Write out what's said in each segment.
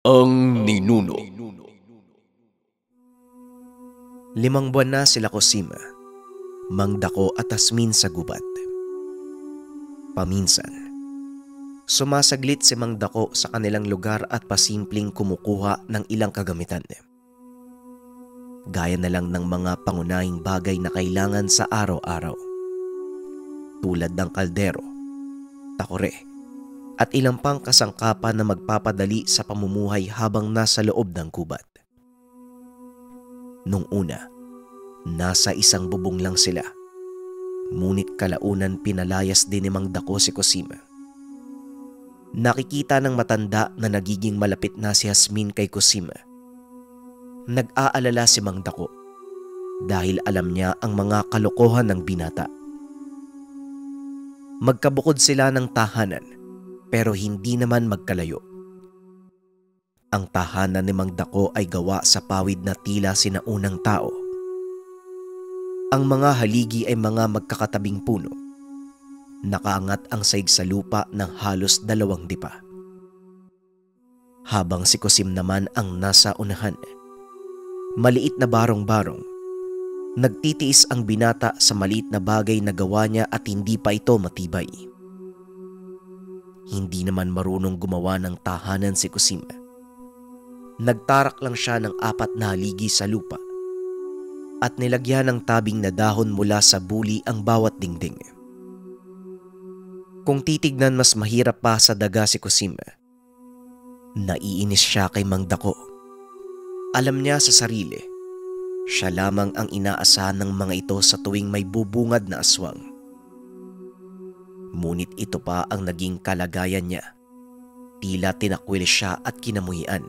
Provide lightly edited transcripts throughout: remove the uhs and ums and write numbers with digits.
Ang ninuno. 5 buwan na sila Cosima, Mang Dako at Asmin sa gubat. Paminsan, sumasaglit si Mang Dako sa kanilang lugar at pasimpleng kumukuha ng ilang kagamitan. Gaya na lang ng mga pangunahing bagay na kailangan sa araw-araw. Tulad ng kaldero, takore, at ilang pang kasangkapan na magpapadali sa pamumuhay habang nasa loob ng gubat. Nung una, nasa isang bubong lang sila. Ngunit kalaunan pinalayas din ni Mang Dako si Cosima. Nakikita ng matanda na nagiging malapit na si Asmin kay Cosima. Nag-aalala si Mang Dako dahil alam niya ang mga kalokohan ng binata. Magkabukod sila ng tahanan pero hindi naman magkalayo. Ang tahanan ni Mang Dako ay gawa sa pawid na tila sinaunang tao. Ang mga haligi ay mga magkakatabing puno. Nakaangat ang saig sa lupa ng halos 2 dipa. Habang si Cosim naman ang nasa unahan, maliit na barong-barong, nagtitiis ang binata sa maliit na bagay na gawa niya at hindi pa ito matibay. Hindi naman marunong gumawa ng tahanan si Cosim. Nagtarak lang siya ng 4 na haligi sa lupa at nilagyan ng tabing na dahon mula sa buli ang bawat dingding. Kung titignan mas mahirap pa sa daga si Cosima. Naiinis siya kay Mang Dako. Alam niya sa sarili, siya lamang ang inaasahan ng mga ito sa tuwing may bubungad na aswang. Ngunit ito pa ang naging kalagayan niya. Tila tinakwil siya at kinamuhian.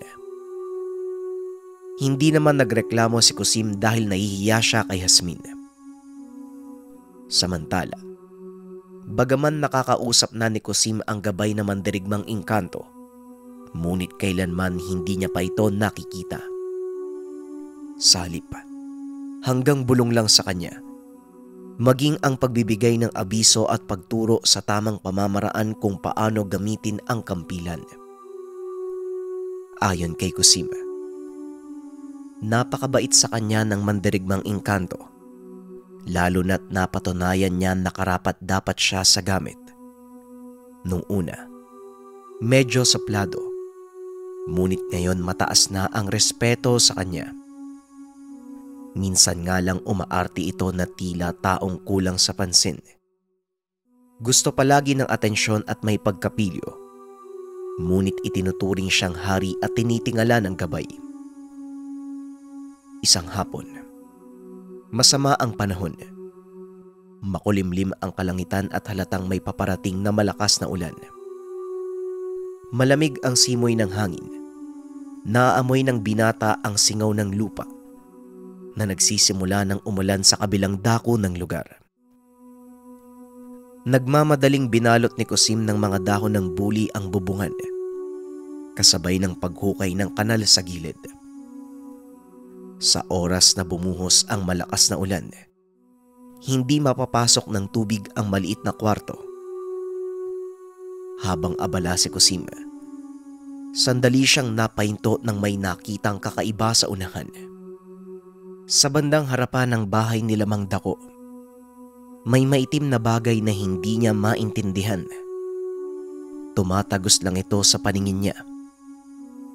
Hindi naman nagreklamo si Cosim dahil nahihiya siya kay Asmin. Samantala, bagaman nakakausap na ni Cosim ang gabay na mandirigmang engkanto, ngunit kailanman hindi niya pa ito nakikita. Sa halip, hanggang bulong lang sa kanya, maging ang pagbibigay ng abiso at pagturo sa tamang pamamaraan kung paano gamitin ang kampilan. Ayon kay Cosim, napakabait sa kanya ng mandirigmang engkanto, lalo na't napatunayan niya na karapat dapat siya sa gamit. Nung una, medyo suplado, ngunit ngayon mataas na ang respeto sa kanya. Minsan nga lang umaarte ito na tila taong kulang sa pansin. Gusto palagi ng atensyon at may pagkapilyo, ngunit itinuturing siyang hari at tinitingala ng gabay. Isang hapon, masama ang panahon. Makulimlim ang kalangitan at halatang may paparating na malakas na ulan. Malamig ang simoy ng hangin. Naaamoy ng binata ang singaw ng lupa na nagsisimula ng umulan sa kabilang dako ng lugar. Nagmamadaling binalot ni Cosim ng mga dahon ng buli ang bubungan, kasabay ng paghukay ng kanal sa gilid. Sa oras na bumuhos ang malakas na ulan, hindi mapapasok ng tubig ang maliit na kwarto. Habang abala si Cosim, sandali siyang napahinto nang may nakitang kakaiba sa unahan. Sa bandang harapan ng bahay nila Mang Dako, may maitim na bagay na hindi niya maintindihan. Tumatagos lang ito sa paningin niya.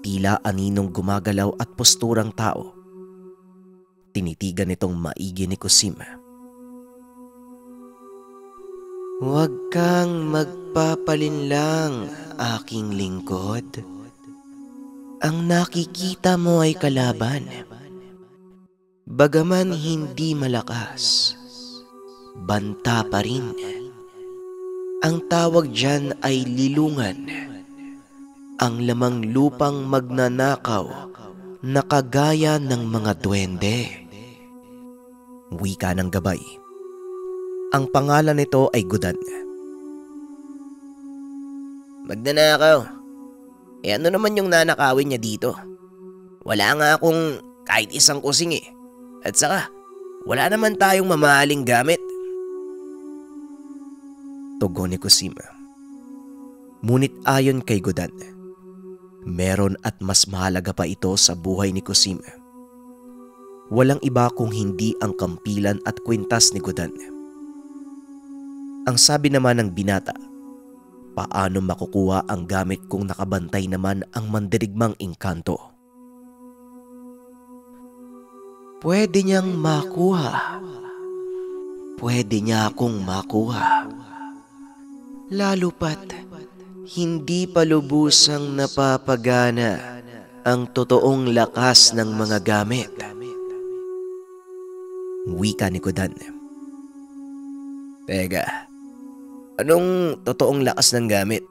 Tila aninong gumagalaw at posturang tao. Tinitigan itong maigi ni Cosim. "Huwag kang magpapalinlang, aking lingkod. Ang nakikita mo ay kalaban. Bagaman hindi malakas, banta pa rin. Ang tawag diyan ay lilungan. Ang lamang lupang magnanakaw na kagaya ng mga duwende." Wika ng gabay. Ang pangalan nito ay Gudan. "Magnanakaw? Ano naman yung nanakawin niya dito? Wala nga akong kahit isang kusing eh. At saka, wala naman tayong mamahaling gamit." Tugon ni Cosima. Ngunit ayon kay Gudan, Meron at mas mahalaga pa ito sa buhay ni Kusim. Walang iba kung hindi ang kampilan at kwintas ni Godan. Ang sabi naman ng binata, paano makukuha ang gamit kung nakabantay naman ang mandirigmang engkanto? Pwede niyang makuha. Pwede niya akong makuha. Lalo pat hindi pa lubusang napapagana ang totoong lakas ng mga gamit. Wika ni Godan. Teka, anong totoong lakas ng gamit?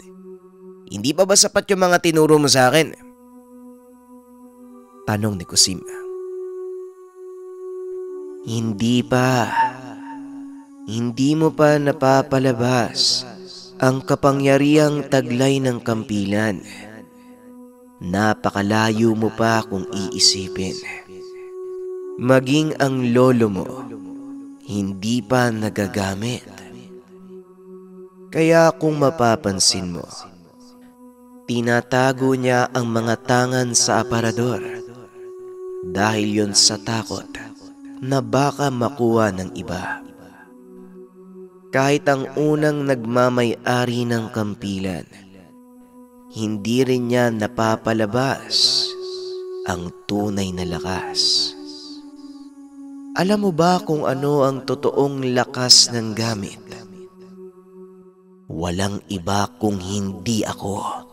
Hindi pa ba sapat yung mga tinuro mo sa akin? Tanong ni Kusim. Hindi pa. Hindi mo pa napapalabas ang kapangyarihang taglay ng kampilan. Napakalayo mo pa kung iisipin. Maging ang lolo mo, hindi pa nagagamit. Kaya kung mapapansin mo, tinatago niya ang mga tangan sa aparador dahil yon sa takot na baka makuha ng iba. Kahit ang unang nagmamay-ari ng kampilan, hindi rin niya napapalabas ang tunay na lakas. Alam mo ba kung ano ang totoong lakas ng gamit? Walang iba kung hindi ako.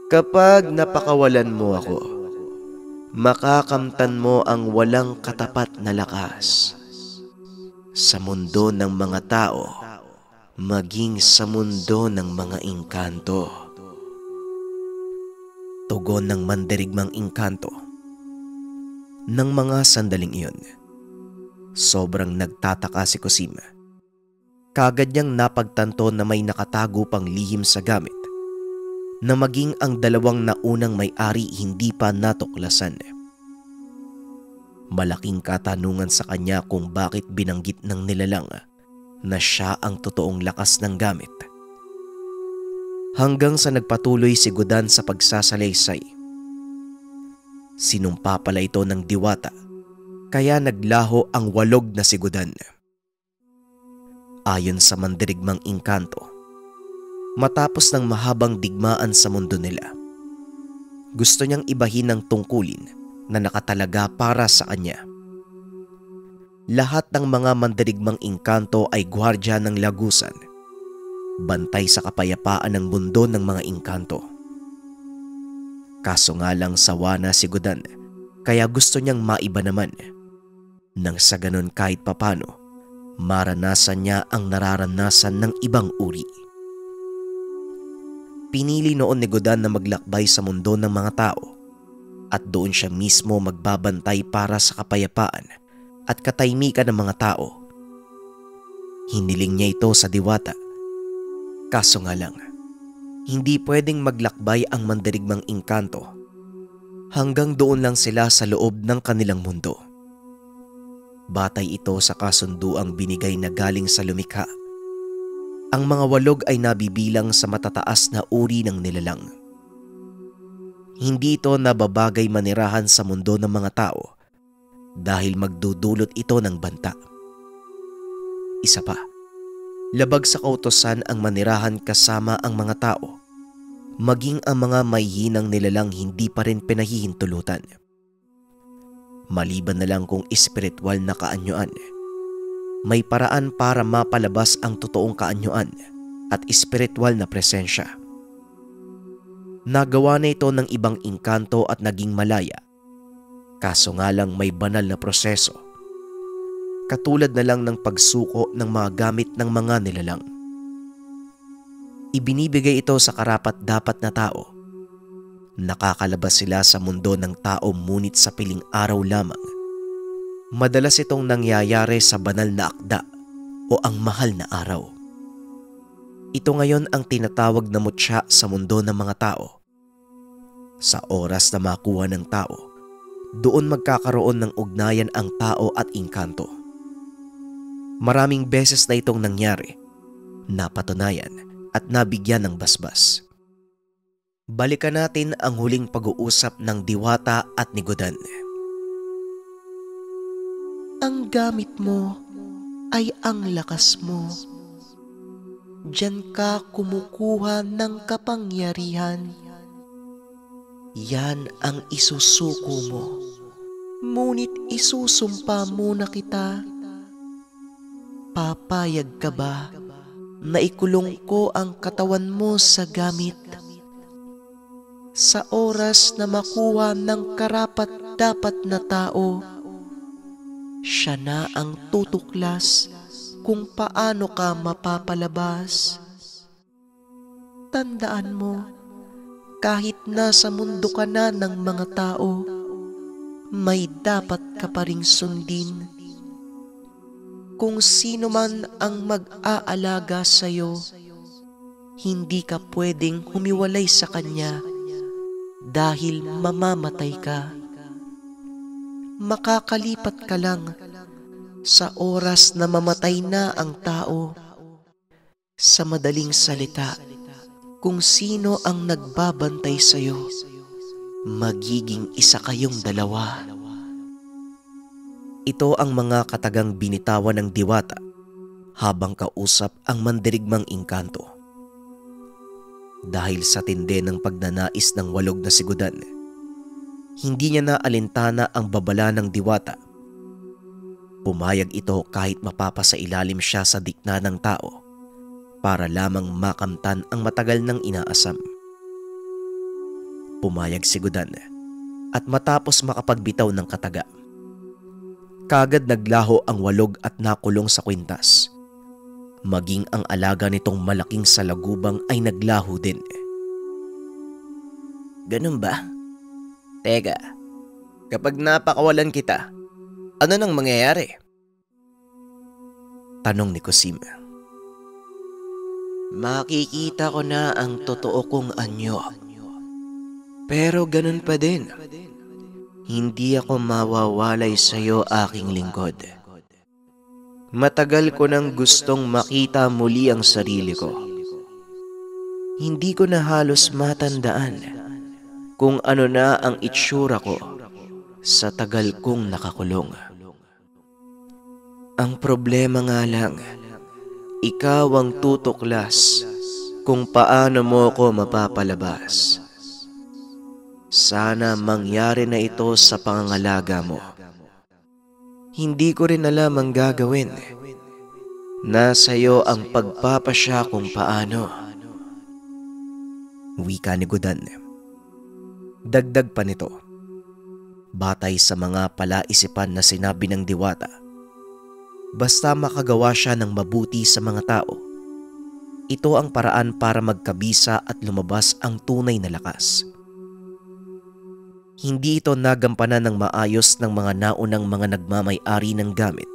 Kapag napakawalan mo ako, makakamtan mo ang walang katapat na lakas sa mundo ng mga tao, maging sa mundo ng mga engkanto. Tugon ng mandirigmang engkanto. Nang mga sandaling iyon, sobrang nagtataka si Kusim. Kagad niyang napagtanto na may nakatago pang lihim sa gamit na maging ang dalawang naunang may-ari hindi pa natuklasan. Malaking katanungan sa kanya kung bakit binanggit ng nilalang na siya ang totoong lakas ng gamit. Hanggang sa nagpatuloy si Godan sa pagsasalaysay. Sinumpa pala ito ng diwata, kaya naglaho ang walog na si Godan. Ayon sa mandirigmang engkanto, matapos ng mahabang digmaan sa mundo nila, gusto niyang ibahin ang tungkulin na nakatalaga para sa kanya. Lahat ng mga mandirigmang engkanto ay gwardya ng lagusan, bantay sa kapayapaan ng mundo ng mga engkanto. Kaso nga lang sawa na si Godan, kaya gusto niyang maiba naman. Nang sa ganon kahit papano, maranasan niya ang nararanasan ng ibang uri. Pinili noon ni Godan na maglakbay sa mundo ng mga tao at doon siya mismo magbabantay para sa kapayapaan at katahimikan ng mga tao. Hiniling niya ito sa diwata. Kaso nga lang, hindi pwedeng maglakbay ang mandirigmang engkanto. Hanggang doon lang sila sa loob ng kanilang mundo. Batay ito sa kasunduang binigay na galing sa lumikha. Ang mga walog ay nabibilang sa matataas na uri ng nilalang. Hindi ito nababagay manirahan sa mundo ng mga tao dahil magdudulot ito ng banta. Isa pa, labag sa kautusan ang manirahan kasama ang mga tao, maging ang mga mayhinang nilalang hindi pa rin pinahihintulutan. Maliban na lang kung espiritual na kaanyuan, may paraan para mapalabas ang totoong kaanyuan at espiritual na presensya. Nagawa na ito ng ibang engkanto at naging malaya. Kaso nga lang may banal na proseso. Katulad na lang ng pagsuko ng mga gamit ng mga nilalang. Ibinibigay ito sa karapat-dapat na tao. Nakakalabas sila sa mundo ng tao ngunit sa piling araw lamang. Madalas itong nangyayari sa banal na akda o ang mahal na araw. Ito ngayon ang tinatawag na mutya sa mundo ng mga tao. Sa oras na makuha ng tao, doon magkakaroon ng ugnayan ang tao at engkanto. Maraming beses na itong nangyari, napatunayan at nabigyan ng basbas. Balikan natin ang huling pag-uusap ng Diwata at ni Godan. Ang gamit mo ay ang lakas mo. Diyan ka kumukuha ng kapangyarihan. Yan ang isusuko mo. Ngunit isusumpa muna kita. Papayag ka ba na ikulong ko ang katawan mo sa gamit? Sa oras na makuha ng karapat-dapat na tao, siya na ang tutuklas kung paano ka mapapalabas. Tandaan mo, kahit nasa mundo ka na ng mga tao, may dapat ka pa ring sundin. Kung sino man ang mag-aalaga sa'yo, hindi ka pwedeng humiwalay sa kanya dahil mamamatay ka. Makakalipat ka lang sa oras na mamatay na ang tao. Sa madaling salita, kung sino ang nagbabantay sa'yo, magiging isa kayong dalawa. Ito ang mga katagang binitawan ng Diwata habang kausap ang mandirigmang engkanto. Dahil sa tindi ng pagnanais ng walog na si Godan, hindi niya naalintana ang babala ng Diwata. Pumayag ito kahit mapapasailalim siya sa dikna ng tao para lamang makamtan ang matagal ng inaasam. Pumayag si Godan at matapos makapagbitaw ng kataga, kagad naglaho ang walog at nakulong sa kwintas. Maging ang alaga nitong malaking salagubang ay naglaho din. Ganun ba? Teka, kapag napakawalan kita, ano nang mangyayari? Tanong ni Kusim. Makikita ko na ang totoo kong anyo. Pero ganun pa din. Hindi ako mawawalay sa'yo, aking lingkod. Matagal ko nang gustong makita muli ang sarili ko. Hindi ko na halos matandaan kung ano na ang itsura ko sa tagal kong nakakulong. Ang problema nga lang, ikaw ang tutuklas kung paano mo ko mapapalabas. Sana mangyari na ito sa pangangalaga mo. Hindi ko rin alam ang gagawin. Nasa iyo ang pagpapasya kung paano. Wika ni Godan. Dagdag pa nito, batay sa mga palaisipan na sinabi ng Diwata, basta makagawa siya ng mabuti sa mga tao, ito ang paraan para magkabisa at lumabas ang tunay na lakas. Hindi ito nagampanan ng maayos ng mga naunang mga nagmamay-ari ng gamit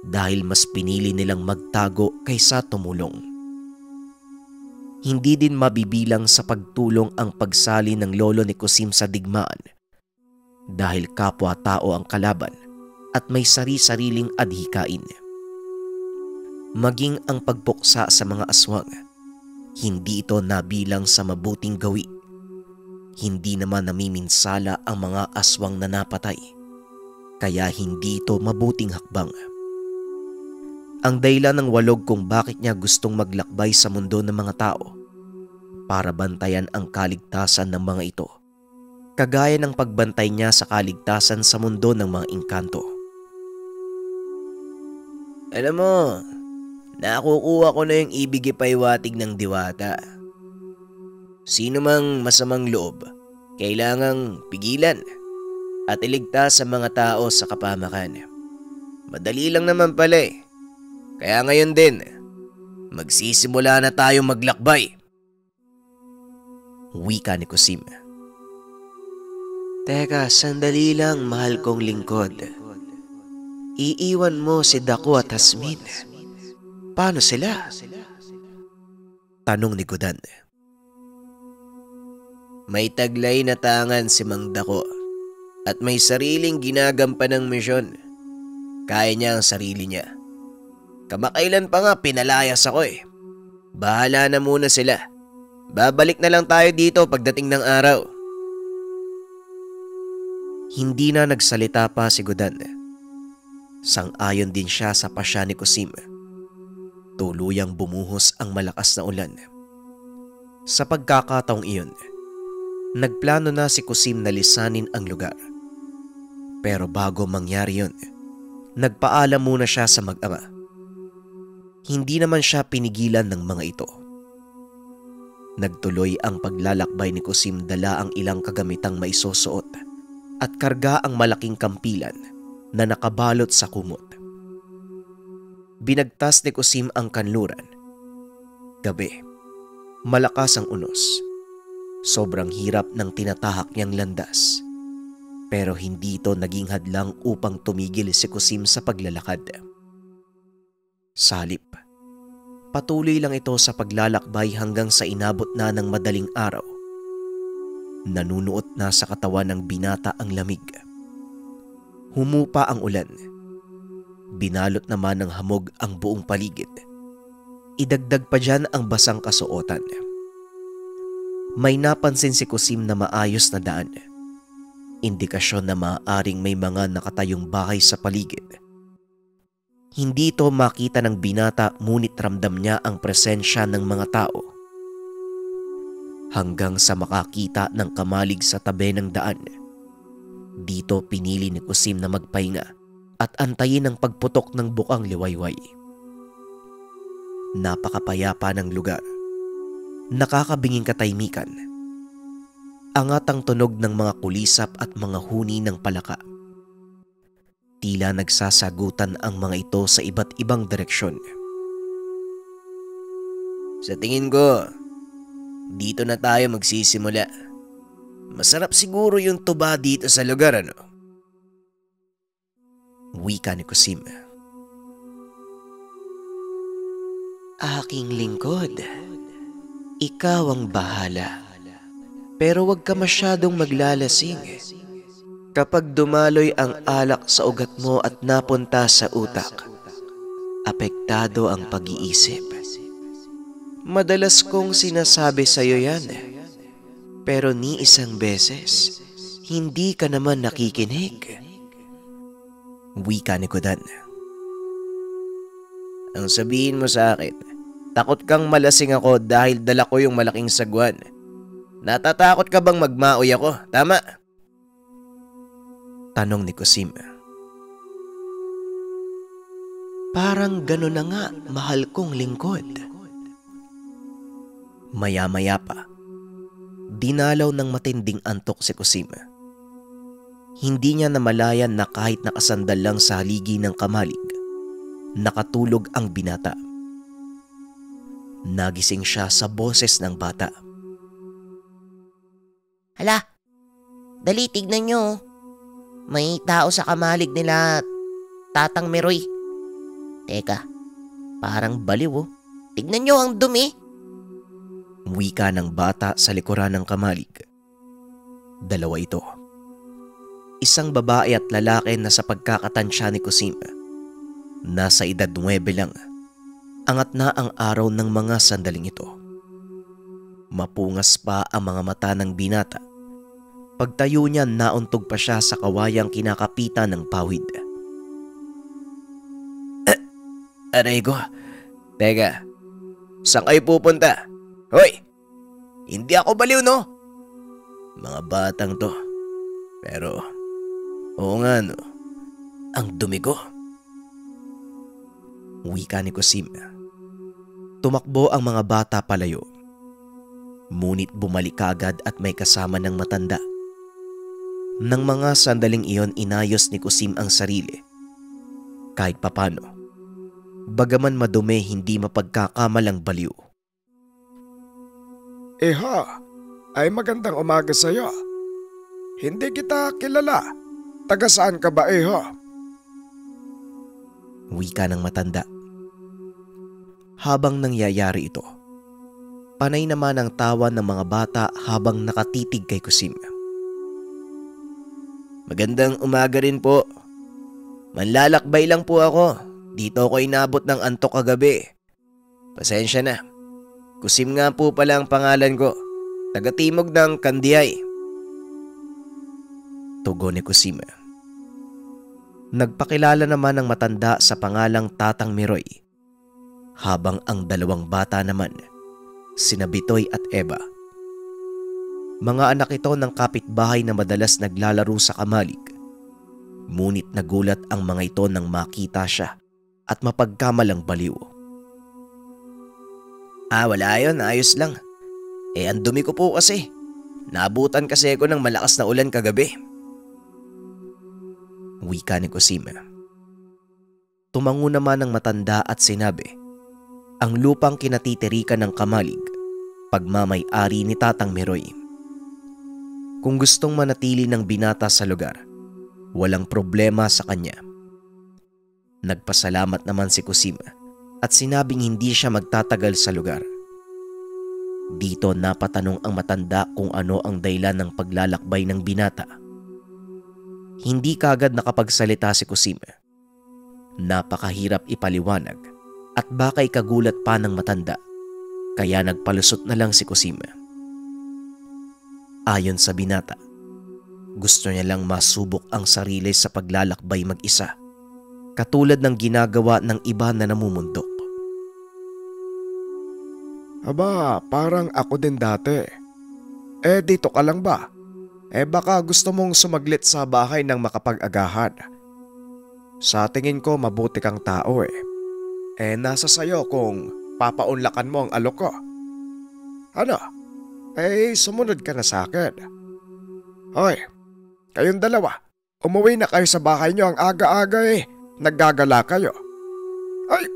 dahil mas pinili nilang magtago kaysa tumulong. Hindi din mabibilang sa pagtulong ang pagsali ng lolo ni Kusim sa digmaan dahil kapwa-tao ang kalaban at may sari-sariling adhikain. Maging ang pagpuksa sa mga aswang, hindi ito nabilang sa mabuting gawi. Hindi naman namiminsala ang mga aswang na napatay, kaya hindi ito mabuting hakbang. Ang dahilan ng walog kung bakit niya gustong maglakbay sa mundo ng mga tao para bantayan ang kaligtasan ng mga ito, kagaya ng pagbantay niya sa kaligtasan sa mundo ng mga engkanto. Alam mo, nakukuha ko na yung ibig ipaiwatig ng Diwata. Sino mang masamang loob, kailangang pigilan at iligtas sa mga tao sa kapahamakan. Madali lang naman pala eh. Kaya ngayon din, magsisimula na tayong maglakbay. Wika ni Kusim. Teka, sandali lang, mahal kong lingkod. Iiwan mo si Dako at Hasmin. Paano sila? Tanong ni Godan. May taglay na tangan si Mang Dako at may sariling ginagampanang misyon. Kaya niya ang sarili niya. Kamakailan pa nga pinalayas ako eh. Bahala na muna sila. Babalik na lang tayo dito pagdating ng araw. Hindi na nagsalita pa si Godan. Sang-ayon din siya sa pasya ni Kusim. Tuluyang bumuhos ang malakas na ulan. Sa pagkakataong iyon, nagplano na si Kusim na lisanin ang lugar. Pero bago mangyari yun, nagpaalam muna siya sa mag-ama. Hindi naman siya pinigilan ng mga ito. Nagtuloy ang paglalakbay ni Kusim, dala ang ilang kagamitang maisusuot at karga ang malaking kampilan na nakabalot sa kumot. Binagtas ni Kusim ang kanluran. Gabi, malakas ang unos. Sobrang hirap ng tinatahak niyang landas. Pero hindi ito naging hadlang upang tumigil si Kusim sa paglalakad. Sa halip, patuloy lang ito sa paglalakbay hanggang sa inabot na ng madaling araw. Nanunuot na sa katawan ng binata ang lamig. Humupa ang ulan. Binalot naman ng hamog ang buong paligid. Idagdag pa dyan ang basang kasuotan. May napansin si Kusim na maayos na daan. Indikasyon na maaaring may mga nakatayong bahay sa paligid. Hindi ito makita ng binata, ngunit ramdam niya ang presensya ng mga tao. Hanggang sa makakita ng kamalig sa tabi ng daan. Dito pinili ni Kusim na magpahinga at antayin ang pagputok ng bukang liwayway. Napakapayapa ng lugar. Nakakabinging katahimikan. Angat ang tunog ng mga kulisap at mga huni ng palaka. Tila nagsasagutan ang mga ito sa iba't ibang direksyon. Sa tingin ko, dito na tayo magsisimula. Masarap siguro yung tuba dito sa lugar, ano? Wika ni Kusim. Aking lingkod, ikaw ang bahala. Pero huwag ka masyadong maglalasing. Kapag dumaloy ang alak sa ugat mo at napunta sa utak, apektado ang pag-iisip. Madalas kong sinasabi sa'yo yan, pero ni isang beses, hindi ka naman nakikinig. Wika ni Godan. Ang sabihin mo sa akin, takot kang malasing ako dahil dala ko yung malaking sagwan. Natatakot ka bang magmaoy ako? Tama? Tanong ni Kusim. Parang gano'n na nga, mahal kong lingkod. Maya-maya pa, dinalaw ng matinding antok si Kusim. Hindi niya namalayan na kahit nakasandal lang sa haligi ng kamalig, nakatulog ang binata. Nagising siya sa boses ng bata. Hala, dali tignan nyo. May tao sa kamalig nila, Tatang Meroy. Teka, parang baliw oh. Tignan nyo ang dumi. Wika ng bata sa likuran ng kamalig. Dalawa ito. Isang babae at lalaki na sa pagkakatansya ni Kusim. Nasa edad 9 lang. Angat na ang araw ng mga sandaling ito. Mapungas pa ang mga mata ng binata. Pagtayo niya, nauntog pa siya sa kawayang kinakapitan ng pawid. Aray ko. Teka, saan kayo pupunta? Hoy! Hindi ako baliw, no? Mga batang to. Pero, oo nga no, ang dumi ko. Wika ni Kusim. Tumakbo ang mga bata palayo. Ngunit bumalik agad at may kasama ng matanda. Nang mga sandaling iyon, inayos ni Kusim ang sarili. Kahit papano, bagaman madumi, hindi mapagkakamalang baliw. Iha, ay magandang umaga sa'yo. Hindi kita kilala. Taga saan ka ba, Iha? Wika ng matanda. Habang nangyayari ito, panay naman ang tawa ng mga bata habang nakatitig kay Kusim. Magandang umaga rin po. Manlalakbay lang po ako. Dito ako inabot ng antok kagabi. Pasensya na. Kusim nga po pala ang pangalan ko. Taga-timog ng Kandiay. Tugon ni Kusim. Nagpakilala naman ang matanda sa pangalang Tatang Miroy, habang ang dalawang bata naman, sina Bitoy at Eva. Mga anak ito ng kapitbahay na madalas naglalaro sa kamalig. Ngunit nagulat ang mga ito nang makita siya at mapagkamalang baliw. Wala yun. Ayos lang. Ang dumi ko po kasi. Naabutan kasi ako ng malakas na ulan kagabi. Wika ni Kusim. Tumango naman ang matanda at sinabi, ang lupang kinatitirikan ng kamalig, pagmamay-ari ni Tatang Miroy. Kung gustong manatili ng binata sa lugar, walang problema sa kanya. Nagpasalamat naman si Kusim at sinabing hindi siya magtatagal sa lugar. Dito napatanong ang matanda kung ano ang dahilan ng paglalakbay ng binata. Hindi kaagad nakapagsalita si Kusim. Napakahirap ipaliwanag at baka'y kagulat pa ng matanda, kaya nagpalusot na lang si Kusim. Ayon sa binata, gusto niya lang masubok ang sarili sa paglalakbay mag-isa, katulad ng ginagawa ng iba na namumundok. Aba, parang ako din dati. Dito ka lang ba? Baka gusto mong sumaglit sa bahay ng makapag-agahan. Sa tingin ko mabuti kang tao nasa sayo kung papaunlakan mo ang alok ko. Ano? Sumunod ka na sa akin. Hoy, kayong dalawa, umuwi na kayo sa bahay nyo ang aga-aga Naggagala kayo. Ay,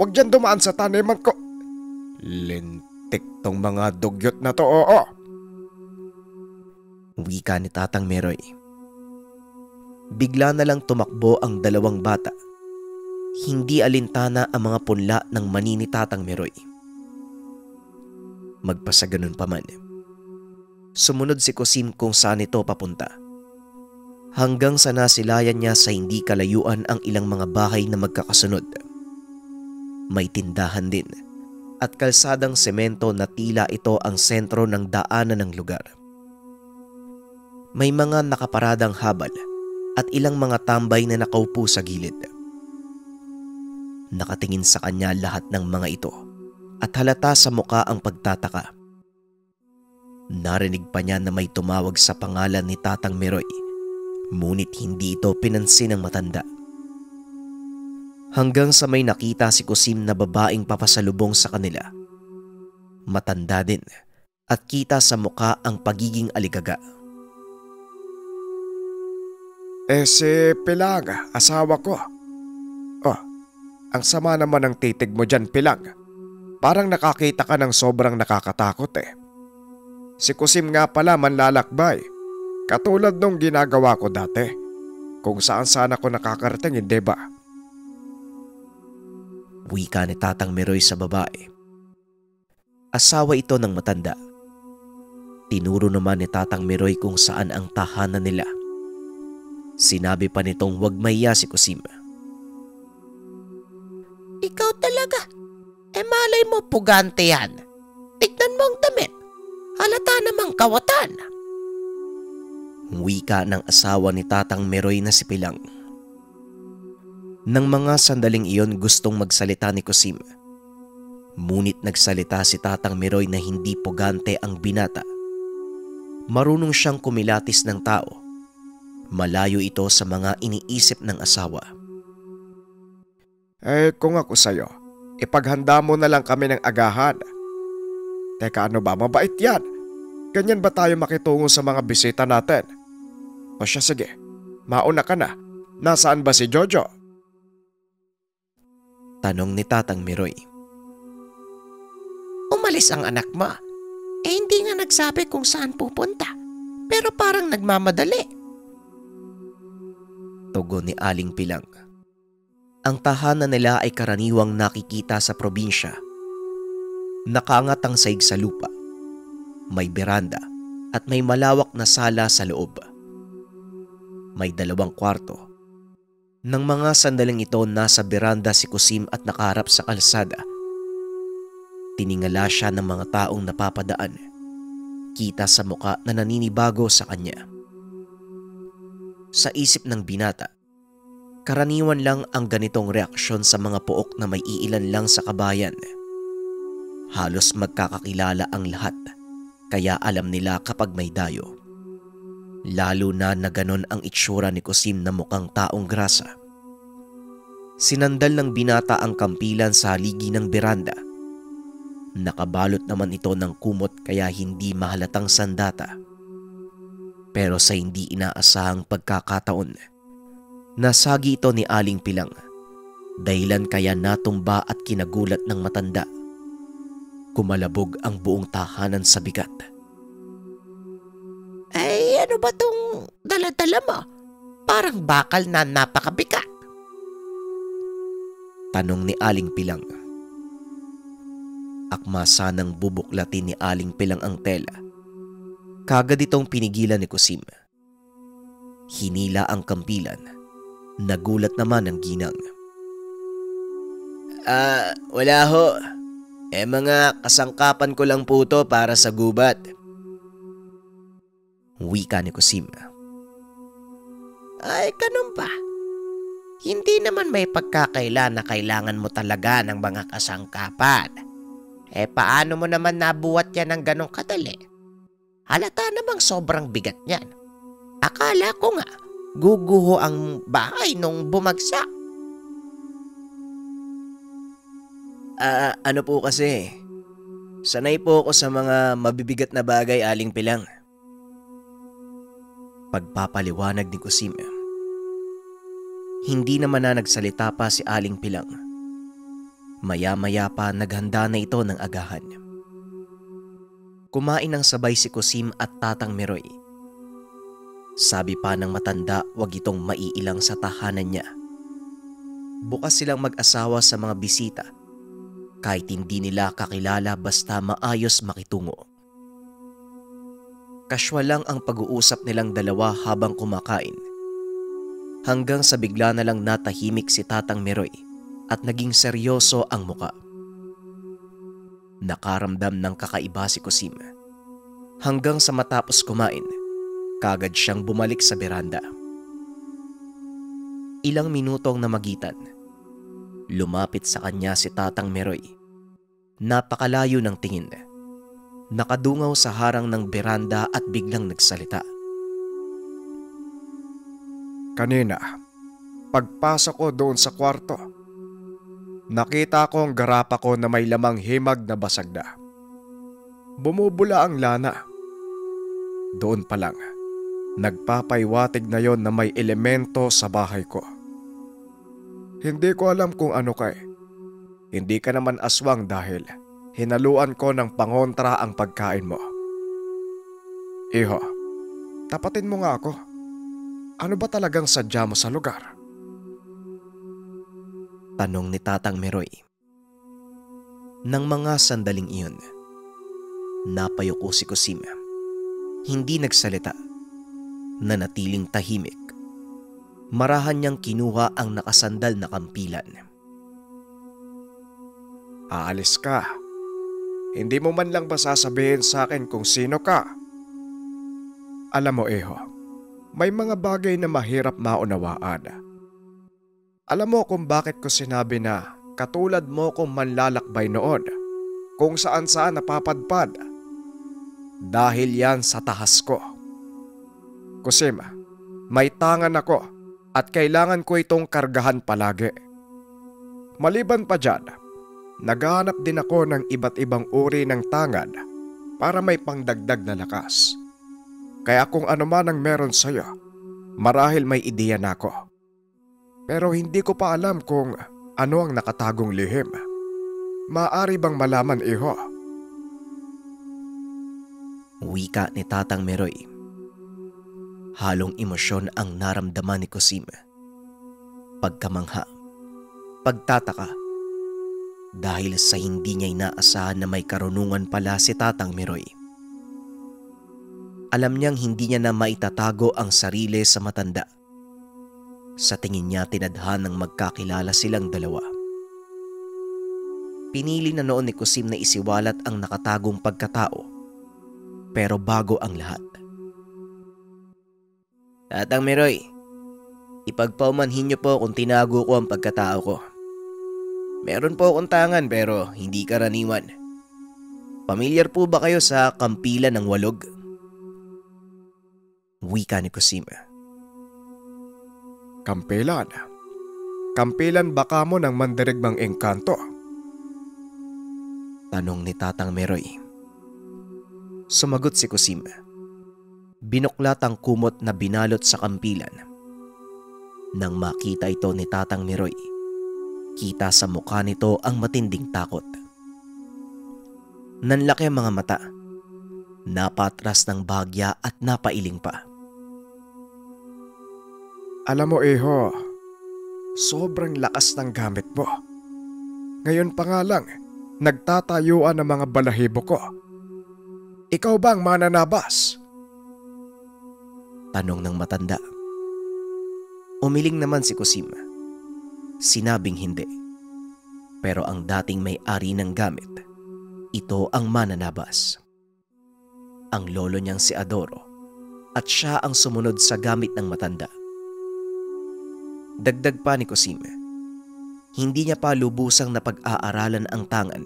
wag dyan dumaan sa taniman ko. Lintik tong mga dugyot na to, oo. Wika ni Tatang Miroy. Bigla na lang tumakbo ang dalawang bata. Hindi alintana ang mga punla ng mani ni Tatang Miroy. Magpasaganon pa man, sumunod si Kusim kung saan ito papunta. Hanggang sa nasilayan niya sa hindi kalayuan ang ilang mga bahay na magkakasunod. May tindahan din at kalsadang semento na tila ito ang sentro ng daanan ng lugar. May mga nakaparadang habal at ilang mga tambay na nakaupo sa gilid. Nakatingin sa kanya lahat ng mga ito at halata sa muka ang pagtataka. Narinig pa niya na may tumawag sa pangalan ni Tatang Miroy, ngunit hindi ito pinansin ng matanda. Hanggang sa may nakita si Kusim na babaeng papasalubong sa kanila. Matanda din at kita sa muka ang pagiging aligaga. Si Pilang, asawa ko. Ang sama naman ng titig mo dyan, Pilang. Parang nakakita ka ng sobrang nakakatakot Si Kusim nga pala manlalakbay. Katulad nung ginagawa ko dati. Kung saan saan ako nakakarating, hindi ba? Wika ni Tatang Miroy sa babae. Asawa ito ng matanda. Tinuro naman ni Tatang Miroy kung saan ang tahanan nila. Sinabi pa nitong wag mahiya si Kusim. Ikaw talaga. Malay mo pugante yan. Tignan mo ang damit. Halata namang kawatan. Wika ng asawa ni Tatang Miroy na si Pilang. Nang mga sandaling iyon gustong magsalita ni Kusim. Ngunit nagsalita si Tatang Miroy na hindi pugante ang binata. Marunong siyang kumilatis ng tao. Malayo ito sa mga iniisip ng asawa. Kung ako sa'yo, ipaghanda mo na lang kami ng agahan. Teka, ano ba? Mabait yan. Ganyan ba tayo makitungo sa mga bisita natin? O siya, sige. Mauna ka na. Nasaan ba si Jojo? Tanong ni Tatang Miroy. Umalis ang anak mo. Hindi nga nagsabi kung saan pupunta. Pero parang nagmamadali. Tugon ni Aling Pilang. Ang tahanan nila ay karaniwang nakikita sa probinsya. Nakaangat ang saig sa lupa. May beranda at may malawak na sala sa loob. May 2 kwarto. Nang mga sandaling ito nasa beranda si Kusim at nakaharap sa kalsada, Tiningala siya ng mga taong napapadaan. Kita sa muka na naninibago sa kanya. Sa isip ng binata, karaniwan lang ang ganitong reaksyon sa mga pook na may iilan lang sa kabayan. Halos magkakakilala ang lahat, kaya alam nila kapag may dayo. Lalo na ganon ang itsura ni Kusim na mukhang taong grasa. Sinandal ng binata ang kampilan sa haligi ng beranda. Nakabalot naman ito ng kumot kaya hindi mahalatang sandata. Pero sa hindi inaasahang pagkakataon, nasagi ito ni Aling Pilang. Dahilan kaya natumba at kinagulat ng matanda. Kumalabog ang buong tahanan sa bigat. Ay, ano ba tong dala-dala mo? Parang bakal na napakabigat. Tanong ni Aling Pilang. Akma sanang bubuklatin ni Aling Pilang ang tela. Kagad itong pinigilan ni Kusim. Hinila ang kampilan. Nagulat naman ang ginang. Wala ho. Mga kasangkapan ko lang po to para sa gubat. Wika ni Kusim. Ay, ganun ba? Hindi naman may pagkakailan na kailangan mo talaga ng mga kasangkapan. Paano mo naman nabuhat yan ng ganong kadali? Halata namang sobrang bigat niyan. Akala ko nga, guguho ang bahay nung bumagsak. Ano po kasi, sanay po ako sa mga mabibigat na bagay, Aling Pilang. Pagpapaliwanag ni Kusim. Hindi naman na nagsalita pa si Aling Pilang. Maya-maya pa naghanda na ito ng agahan. Kumain ng sabay si Kusim at Tatang Meroy. Sabi pa ng matanda, wag itong maiilang sa tahanan niya. Bukas silang mag-asawa sa mga bisita, kahit hindi nila kakilala basta maayos makitungo. Kaswal lang ang pag-uusap nilang dalawa habang kumakain. Hanggang sa bigla na lang natahimik si Tatang Meroy at naging seryoso ang muka. Nakaramdam ng kakaiba si Kusim. Hanggang sa matapos kumain, kagad siyang bumalik sa beranda. Ilang minutong namagitan, lumapit sa kanya si Tatang Meroy. Napakalayo ng tingin. Nakadungaw sa harang ng beranda at biglang nagsalita. Kanina, pagpasok ko doon sa kwarto, nakita ko ang garapa ko na may lamang himag na basag na. Bumubula ang lana. Doon pa lang, nagpapaiwatig na yon na may elemento sa bahay ko. Hindi ko alam kung ano ka eh. Hindi ka naman aswang dahil hinaluan ko ng pangontra ang pagkain mo. Iho, tapatin mo nga ako. Ano ba talagang sadya mo sa lugar? Tanong ni Tatang Meroy. Nang mga sandaling iyon, napayuko si Kusim. Hindi nagsalita, nanatiling tahimik. Marahan niyang kinuha ang nakasandal na kampilan. Aalis ka. Hindi mo man lang ba sasabihin sa akin kung sino ka? Alam mo, Eho, may mga bagay na mahirap maunawaan. Alam mo kung bakit ko sinabi na katulad mo kung manlalakbay noon, kung saan-saan napapadpad. Dahil yan sa tahas ko. Kusim, may tangan ako at kailangan ko itong kargahan palagi. Maliban pa dyan, naghahanap din ako ng iba't ibang uri ng tangan para may pangdagdag na lakas. Kaya kung ano man ang meron sa'yo, marahil may ideya na ako. Pero hindi ko pa alam kung ano ang nakatagong lihim. Maaari bang malaman, Iho? Wika ni Tatang Meroy. Halong emosyon ang naramdaman ni Kusim. Pagkamangha, pagtataka, dahil sa hindi niya inaasahan na may karunungan pala si Tatang Meroy. Alam niyang hindi niya na maitatago ang sarili sa matanda. Sa tingin niya tinadhanang magkakilala silang dalawa. Pinili na noon ni Kusim na isiwalat ang nakatagong pagkatao. Pero bago ang lahat. Tatang Meroy, ipagpaumanhin niyo po kung tinago ko ang pagkatao ko. Meron po akong tangan pero hindi karaniwan. Pamilyar po ba kayo sa kampilan ng walog? Wika ni Kusim. Kampilan? Kampilan ba ka mo ng mandirigmang engkanto? Tanong ni Tatang Meroy. Sumagot si Kusim. Binuklat ang kumot na binalot sa kampilan. Nang makita ito ni Tatang Meroy, kita sa mukha nito ang matinding takot. Nanlaki ang mga mata, napatras ng bahagya at napailing pa. Alam mo, Iho, sobrang lakas ng gamit mo. Ngayon pa nga lang, nagtatayuan ang mga balahibo ko. Ikaw bang mananabas? Tanong ng matanda. Umiling naman si Kusim. Sinabing hindi. Pero ang dating may-ari ng gamit, ito ang mananabas. Ang lolo niyang si Adoro at siya ang sumunod sa gamit ng matanda. Dagdag pa ni Kusim, hindi niya pa lubusang napag-aaralan ang tangan,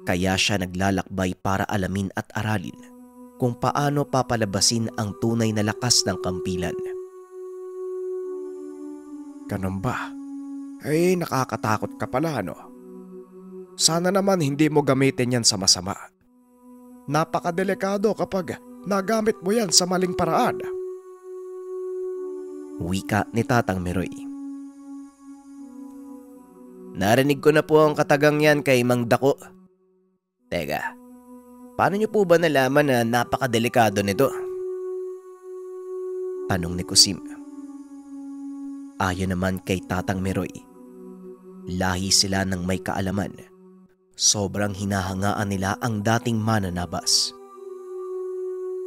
kaya siya naglalakbay para alamin at aralin kung paano papalabasin ang tunay na lakas ng kampilan. Ganun ba? Ay, nakakatakot ka pala, no? Sana naman hindi mo gamitin yan sa masama. Napakadelikado kapag nagamit mo yan sa maling paraan. Wika ni Tatang Meroy. Narinig ko na po ang katagang yan kay Mang Dako. Teka, paano niyo po ba nalaman na napakadelikado nito? Tanong ni Kusim. Ayon naman kay Tatang Meroy, lahi sila ng may kaalaman. Sobrang hinahangaan nila ang dating mananabas.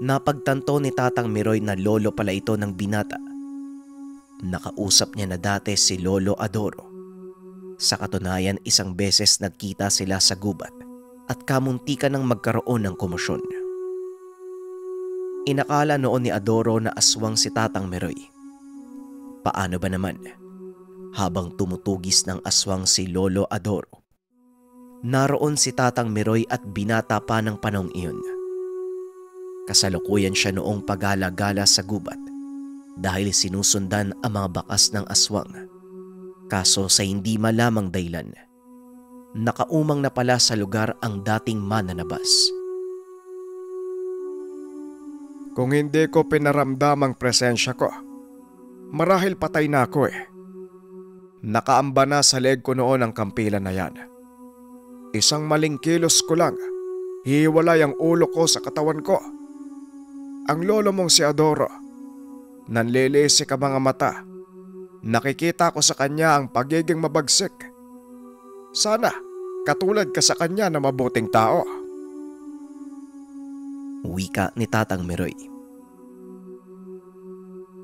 Napagtanto ni Tatang Meroy na lolo pala ito ng binata. Nakausap niya na dati si Lolo Adoro. Sa katunayan, isang beses nagkita sila sa gubat at kamuntikan ng magkaroon ng komosyon. Inakala noon ni Adoro na aswang si Tatang Meroy. Paano ba naman? Habang tumutugis ng aswang si Lolo Adoro, naroon si Tatang Meroy at binata pa ng panahong iyon. Kasalukuyan siya noong pagala-gala sa gubat dahil sinusundan ang mga bakas ng aswang. Kaso sa hindi malamang dahilan, nakaumang na pala sa lugar ang dating mananabas. Kung hindi ko pinaramdam ang presensya ko, marahil patay na ako eh. Nakaamba na sa leg ko noon ang kampilan na yan. Isang maling kilos ko lang, hiwalay ang ulo ko sa katawan ko. Ang lolo mong si Adoro, nanlilisik ang mga mata. Nakikita ko sa kanya ang pagiging mabagsik. Sana katulad ka sa kanya na mabuting tao. Wika ni Tatang Meroy.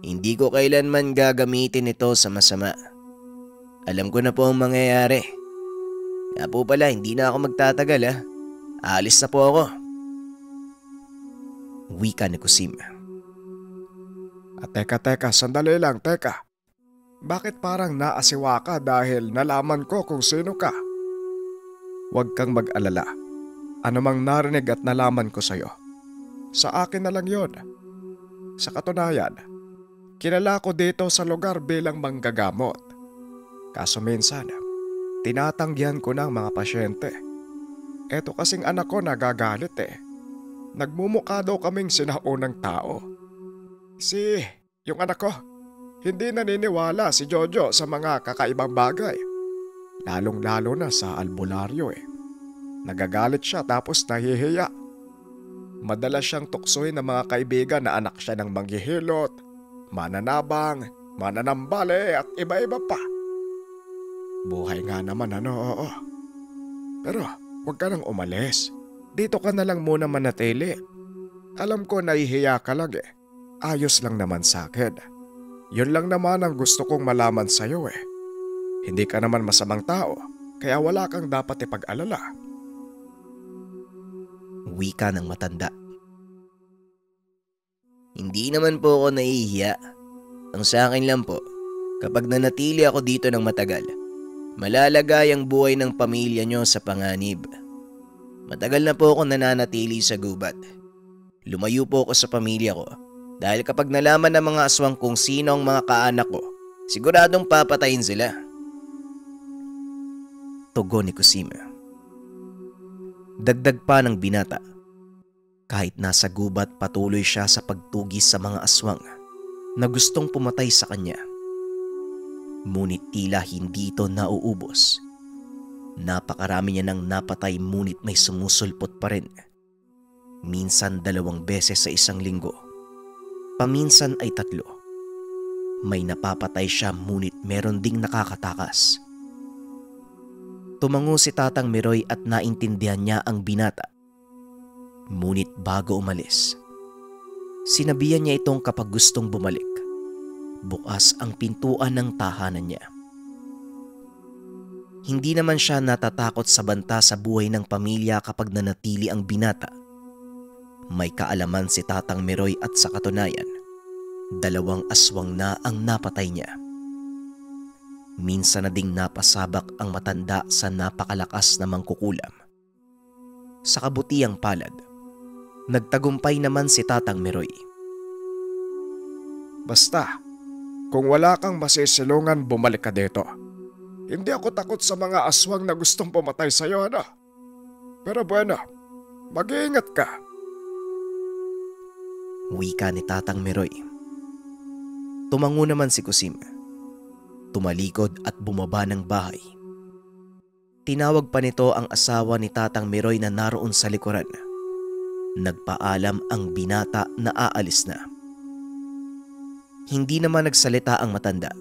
Hindi ko kailanman gagamitin ito sa masama. Alam ko na po ang mangyayari. Kaya po pala, hindi na ako magtatagal ha. Aalis na po ako. Wika ni Kusim. At teka, sandali lang, teka. Bakit parang naasiwa ka dahil nalaman ko kung sino ka? Huwag kang mag-alala. Anumang narinig at nalaman ko sa'yo, sa akin na lang yon. Sa katunayan, kilala ko dito sa lugar bilang manggagamot. Kaso minsan, tinatanggihan ko ng mga pasyente. Eto kasing anak ko nagagalit eh. Nagmumukha daw kaming sinaunang tao. Yung anak ko, hindi naniniwala si Jojo sa mga kakaibang bagay. Lalong-lalo na sa albularyo eh. Nagagalit siya tapos nahihiya. Madalas siyang tuksoin ng mga kaibigan na anak siya ng manghihilot, mananabang, mananambale at iba-iba pa. Buhay nga naman oo. Pero huwag ka nang umalis. Dito ka na lang muna manatili. Alam ko nahihiya ka lang eh. Ayos lang naman sa akin. Yun lang naman ang gusto kong malaman sa'yo eh. Hindi ka naman masamang tao, kaya wala kang dapat ipag-alala. Wika ng matanda. Hindi naman po ako nahihiya. Ang sa akin lang po, kapag nanatili ako dito ng matagal, malalagay ang buhay ng pamilya nyo sa panganib. Matagal na po ako nananatili sa gubat. Lumayo po ako sa pamilya ko dahil kapag nalaman ng mga aswang kung sino ang mga kaanak ko, siguradong papatayin sila. Tugon ni Kusime. Dagdag pa ng binata. Kahit nasa gubat, patuloy siya sa pagtugis sa mga aswang na gustong pumatay sa kanya. Ngunit tila hindi ito nauubos. Napakarami niya nang napatay ngunit may sumusulpot pa rin. Minsan 2 beses sa isang linggo. Paminsan ay 3. May napapatay siya ngunit meron ding nakakatakas. Tumango si Tatang Meroy at naintindihan niya ang binata. Ngunit bago umalis, sinabihan niya itong kapag gustong bumalik, bukas ang pintuan ng tahanan niya. Hindi naman siya natatakot sa banta sa buhay ng pamilya kapag nanatili ang binata. May kaalaman si Tatang Meroy at sa katunayan, 2 aswang na ang napatay niya. Minsan na ding napasabak ang matanda sa napakalakas na mangkukulam. Sa kabutiang palad, nagtagumpay naman si Tatang Meroy. Basta, kung wala kang masisilungan, bumalik ka dito. Hindi ako takot sa mga aswang na gustong pumatay sa'yo, ano? Pero bueno, mag-iingat ka. Wika ni Tatang Meroy. Tumango naman si Kusime. Tumalikod at bumaba ng bahay. Tinawag pa nito ang asawa ni Tatang Meroy na naroon sa likuran. Nagpaalam ang binata na aalis na. Hindi naman nagsalita ang matanda.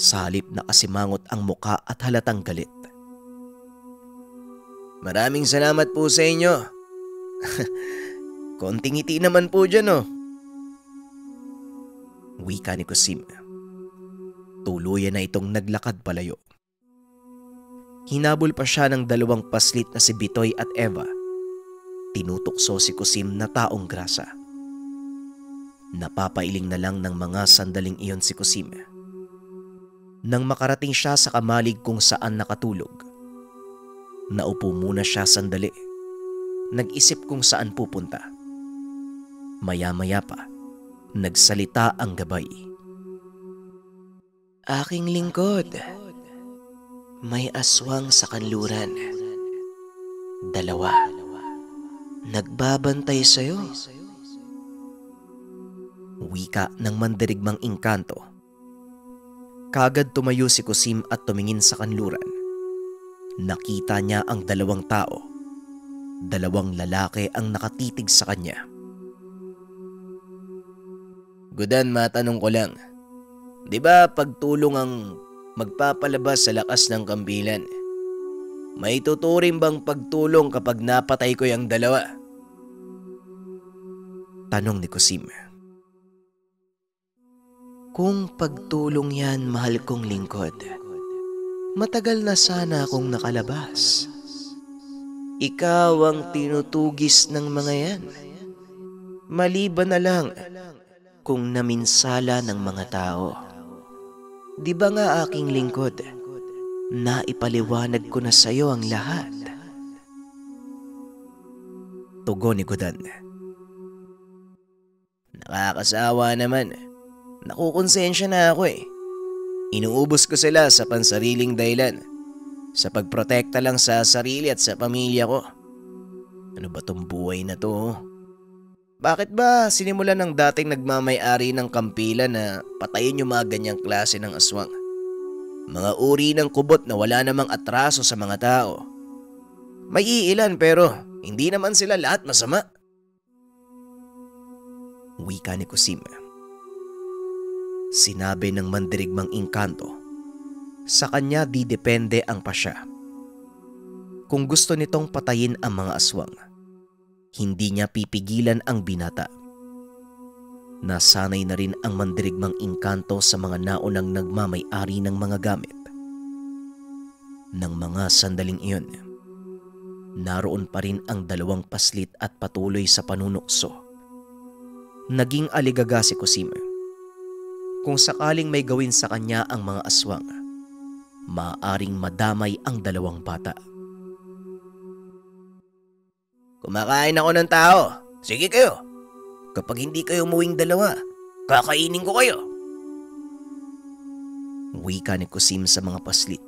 Sa halip na kasimangot ang muka at halatang galit. Maraming salamat po sa inyo. Konting ngiti naman po dyan, oh. Wika ni Kusime. Tuluyan na itong naglakad palayo. Hinabol pa siya ng 2 paslit na si Bitoy at Eva. Tinutukso si Kusim na taong grasa. Napapailing na lang ng mga sandaling iyon si Kusime. Nang makarating siya sa kamalig kung saan nakatulog, naupo muna siya sandali. Nag-isip kung saan pupunta. Maya-maya pa, nagsalita ang gabay. Aking lingkod, may aswang sa kanluran. 2. Nagbabantay sa'yo. Wika ng mandirigmang engkanto. Kagad tumayo si Kusim at tumingin sa kanluran. Nakita niya ang 2 tao. 2 lalaki ang nakatitig sa kanya. Gudan, matanong ko lang. Di ba pagtulong ang magpapalabas sa lakas ng kampilan? May tuturing bang pagtulong kapag napatay ko yung 2? Tanong ni Kusim. Kung pagtulong yan, mahal kong lingkod, matagal na sana akong nakalabas. Ikaw ang tinutugis ng mga yan. Maliban na lang kung naminsala ng mga tao. Di ba nga aking lingkod, naipaliwanag ko na sa'yo ang lahat? Tugon ni Gudan. Nakakasawa naman. Nakukonsensya na ako eh. Inuubos ko sila sa pansariling dahilan. Sa pagprotekta lang sa sarili at sa pamilya ko. Ano ba tong buhay na to? Bakit ba sinimulan ng dating nagmamay-ari ng kampilan na patayin yung mga ganyang klase ng aswang? Mga uri ng kubot na wala namang atraso sa mga tao. May iilan pero hindi naman sila lahat masama. Wika ni Kusim. Sinabi ng mandirigmang engkanto, sa kanya didepende ang pasya. Kung gusto nitong patayin ang mga aswang, hindi niya pipigilan ang binata. Nasanay na rin ang mandirigmang engkanto sa mga naunang nagmamay-ari ng mga gamit. Nang mga sandaling iyon, naroon pa rin ang 2 paslit at patuloy sa panunukso. Naging aligaga si Kusim. Kung sakaling may gawin sa kanya ang mga aswang, maaaring madamay ang 2 bata. Kumakain ako ng tao. Sige kayo. Kapag hindi kayo umuwing 2, kakainin ko kayo. Wika ni Kusim sa mga paslit.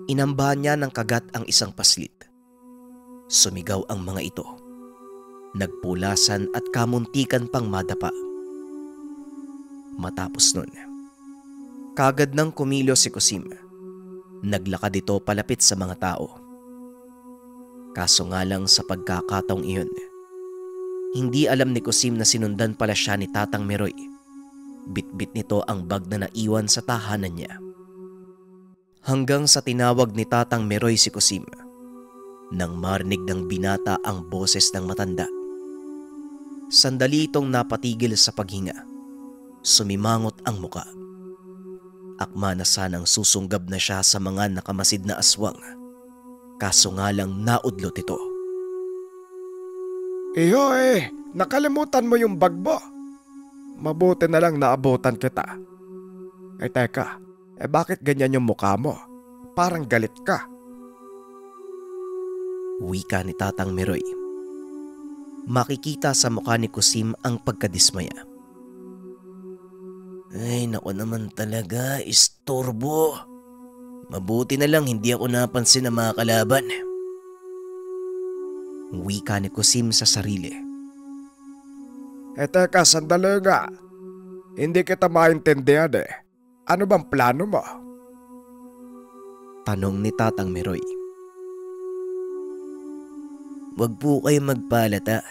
Inambahan niya ng kagat ang isang paslit. Sumigaw ang mga ito. Nagpulasan at kamuntikan pang madapa. Matapos nun, kagad nang kumilos si Kusim. Naglakad ito palapit sa mga tao. Kaso nga lang sa pagkakataong iyon, hindi alam ni Kusim na sinundan pala siya ni Tatang Meroy. Bitbit nito ang bag na naiwan sa tahanan niya. Hanggang sa tinawag ni Tatang Meroy si Kusim, nang marinig ng binata ang boses ng matanda. Sandali itong napatigil sa paghinga. Sumimangot ang muka. Akma na sanang susunggab na siya sa mga nakamasid na aswang. Kaso nga lang naudlot ito. Iyo nakalimutan mo yung bag mo. Mabuti na lang naabutan kita. Teka, bakit ganyan yung mukha mo? Parang galit ka. Wika ni Tatang Meroy. Makikita sa mukha ni Kusim ang pagkadismaya. Ay, naku naman talaga, istorbo. Mabuti na lang hindi ako napansin ng mga kalaban. Wika ni Kusim sa sarili. Teka, sandali nga. Hindi kita maintindihan Ano bang plano mo? Tanong ni Tatang Meroy. Wag po kayo magpalata.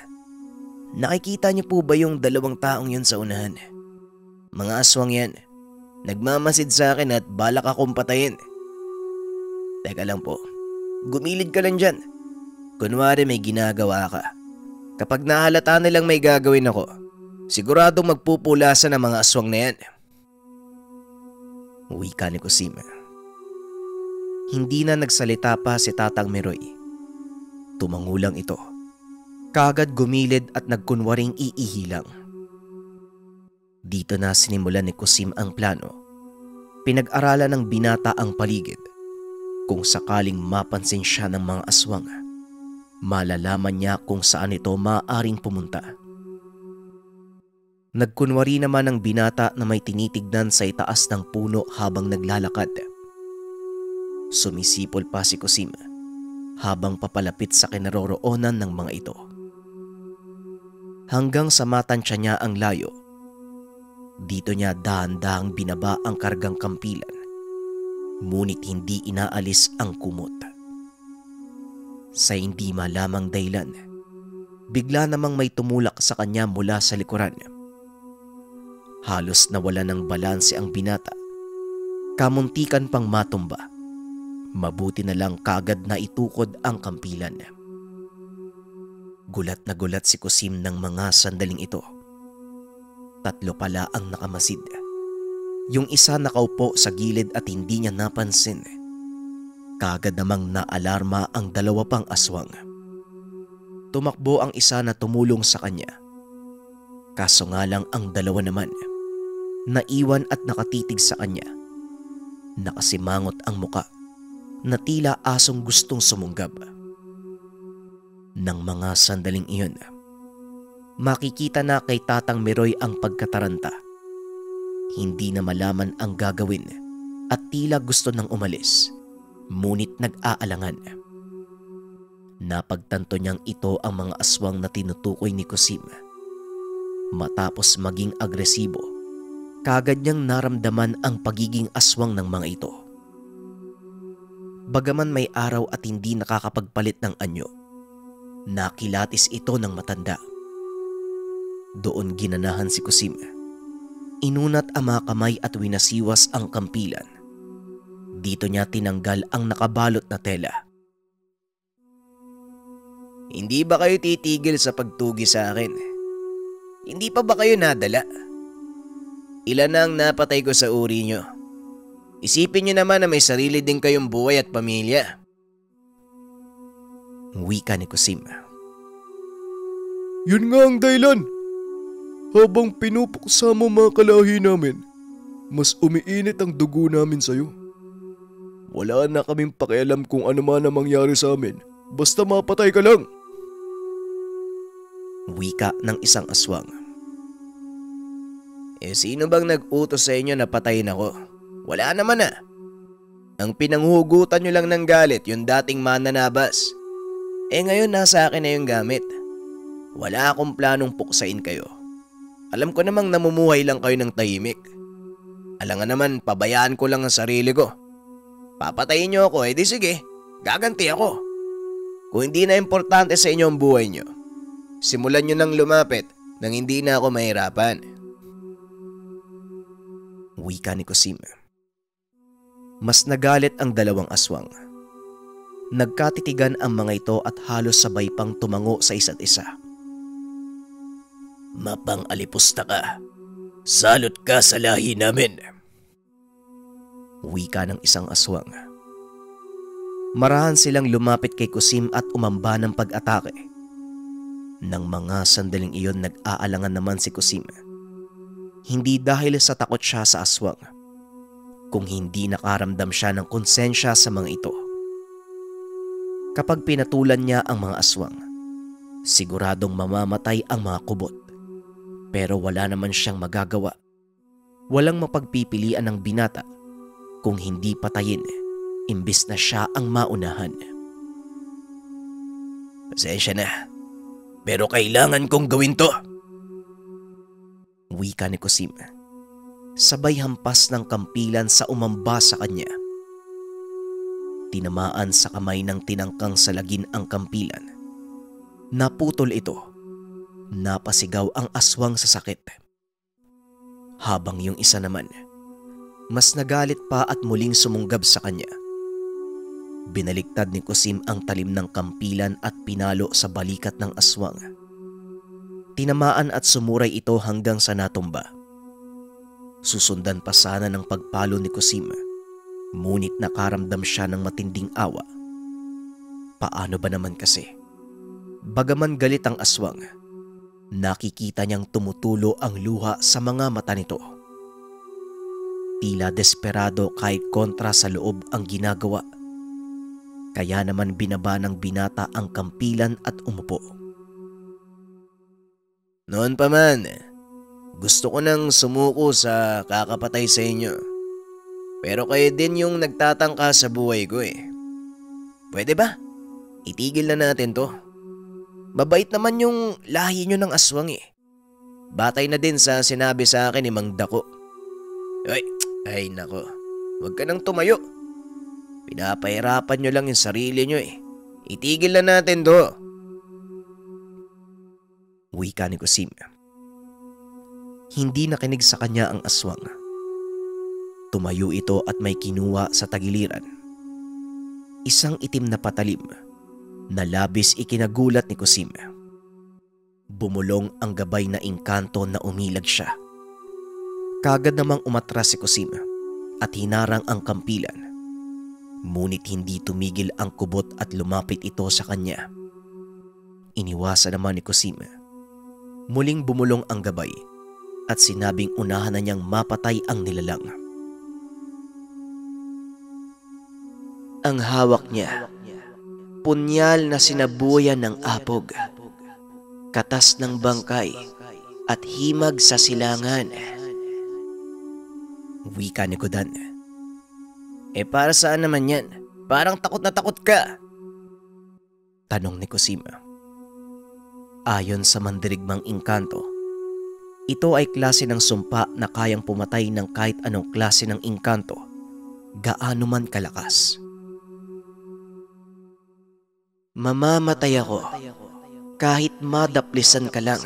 Nakikita niyo po ba yung 2 taong yun sa unahan? Mga aswang yan. Nagmamasid sa akin at balak akong patayin. Teka lang po. Gumilid ka lang dyan. Kunwari may ginagawa ka. Kapag nahalata nilang may gagawin ako, siguradong magpupulasan ng mga aswang na yan. Wika ni Kusim. Hindi na nagsalita pa si Tatang Meroy. Tumangulang ito. Kagad gumilid at nagkunwaring iihilang. Dito na sinimulan ni Kusim ang plano. Pinag-aralan ng binata ang paligid. Kung sakaling mapansin siya ng mga aswang, malalaman niya kung saan ito maaaring pumunta. Nagkunwari naman ang binata na may tinitignan sa itaas ng puno habang naglalakad. Sumisipol pa si Kusim habang papalapit sa kinaroroonan ng mga ito. Hanggang sa matansya niya ang layo, dito niya dahan-dahang binaba ang kargang kampilan, ngunit hindi inaalis ang kumot. Sa hindi malamang dahilan, bigla namang may tumulak sa kanya mula sa likuran. Halos nawala ng balanse ang binata. Kamuntikan pang matumba. Mabuti na lang kagad na itukod ang kampilan. Gulat na gulat si Kusim ng mga sandaling ito. 3 pala ang nakamasid. Yung isa nakaupo sa gilid at hindi niya napansin. Kagad namang naalarma ang 2 pang aswang. Tumakbo ang isa na tumulong sa kanya. Kaso nga lang ang 2 naman, naiwan at nakatitig sa kanya. Nakasimangot ang muka na tila asong gustong sumunggab. Nang mga sandaling iyon, makikita na kay Tatang Meroy ang pagkataranta. Hindi na malaman ang gagawin at tila gusto nang umalis, ngunit nag-aalangan. Napagtanto niyang ito ang mga aswang na tinutukoy ni Kusim. Matapos maging agresibo, kagad niyang naramdaman ang pagiging aswang ng mga ito. Bagaman may araw at hindi nakakapagpalit ng anyo, nakilatis ito ng matanda. Doon ginanahan si Kusim. Inunat ang mga kamay at winasiwas ang kampilan. Dito niya tinanggal ang nakabalot na tela. Hindi ba kayo titigil sa pagtugi sa akin? Hindi pa ba kayo nadala? Ilan ang napatay ko sa uri nyo? Isipin niyo naman na may sarili din kayong buhay at pamilya. Wika ni Kusim. Yun nga ang dahilan. Habang pinupuksa mo mga kalahi namin, mas umiinit ang dugo namin sa'yo. Wala na kaming pakialam kung ano man ang mangyari sa amin. Basta mapatay ka lang. Wika ng isang aswang. Sino bang nag-utos sa inyo na patayin ako? Wala naman ah. Ang pinanghugutan nyo lang ng galit yung dating mananabas. Ngayon nasa akin na yung gamit. Wala akong planong puksain kayo. Alam ko namang namumuhay lang kayo ng tahimik. Alangan naman pabayaan ko lang ang sarili ko. Papatayin nyo ako di sige, gaganti ako. Kung hindi na importante sa inyo ang buhay nyo, simulan nyo nang lumapit nang hindi na ako mahirapan. Wika ni Kusim. Mas nagalit ang dalawang aswang. Nagkatitigan ang mga ito at halos sabay pang tumango sa isa't isa. Mapang-alipusta ka. Salot ka sa lahi namin. Wika ng isang aswang. Marahan silang lumapit kay Kusim at umamba ng pag-atake. Nang mga sandaling iyon nag-aalangan naman si Kusim. Hindi dahil sa takot siya sa aswang, kung hindi nakaramdam siya ng konsensya sa mga ito. Kapag pinatulan niya ang mga aswang, siguradong mamamatay ang mga kubot. Pero wala naman siyang magagawa. Walang mapagpipilian ng binata kung hindi patayin, imbis na siya ang maunahan. Pasensya na, pero kailangan kong gawin to. Wika ni Kusim. Sabay hampas ng kampilan sa umamba sa kanya. Tinamaan sa kamay ng tinangkang salagin ang kampilan. Naputol ito. Napasigaw ang aswang sa sakit. Habang yung isa naman, mas nagalit pa at muling sumunggab sa kanya. Binaliktad ni Kusim ang talim ng kampilan at pinalo sa balikat ng aswang. Tinamaan at sumuray ito hanggang sa natumba. Susundan pa sana ng pagpalo ni Kusim, ngunit nakaramdam siya ng matinding awa. Paano ba naman kasi? Bagaman galit ang aswang, nakikita niyang tumutulo ang luha sa mga mata nito. Tila desperado kahit kontra sa loob ang ginagawa. Kaya naman binaba ng binata ang kampilan at umupo. Noon pa man, gusto ko nang sumuko sa kakapatay sa inyo. Pero kayo din yung nagtatangka sa buhay ko Pwede ba? Itigil na natin to. Mabait naman yung lahi nyo ng aswang Batay na din sa sinabi sa akin ni Mang Dako. Ay nako, huwag ka nang tumayo. Pinapahirapan nyo lang yung sarili nyo Itigil na natin to. Wika ni Kusim. Hindi nakinig sa kanya ang aswang. Tumayo ito at may kinuha sa tagiliran. Isang itim na patalim na labis ikinagulat ni Kusim. Bumulong ang gabay na engkanto na umilag siya. Kagad namang umatras si Kusim at hinarang ang kampilan. Ngunit hindi tumigil ang kubot at lumapit ito sa kanya. Iniwasan naman ni Kusim. Muling bumulong ang gabay at sinabing unahan na niyang mapatay ang nilalang. Ang hawak niya, punyal na sinabuyan ng apog, katas ng bangkay at himag sa silangan. Wika ni Godan. Para saan naman yan? Parang takot na takot ka. Tanong ni Kusima. Ayon sa mandirigmang engkanto, ito ay klase ng sumpa na kayang pumatay ng kahit anong klase ng engkanto, gaano man kalakas. Mamamatay ako kahit madaplisan ka lang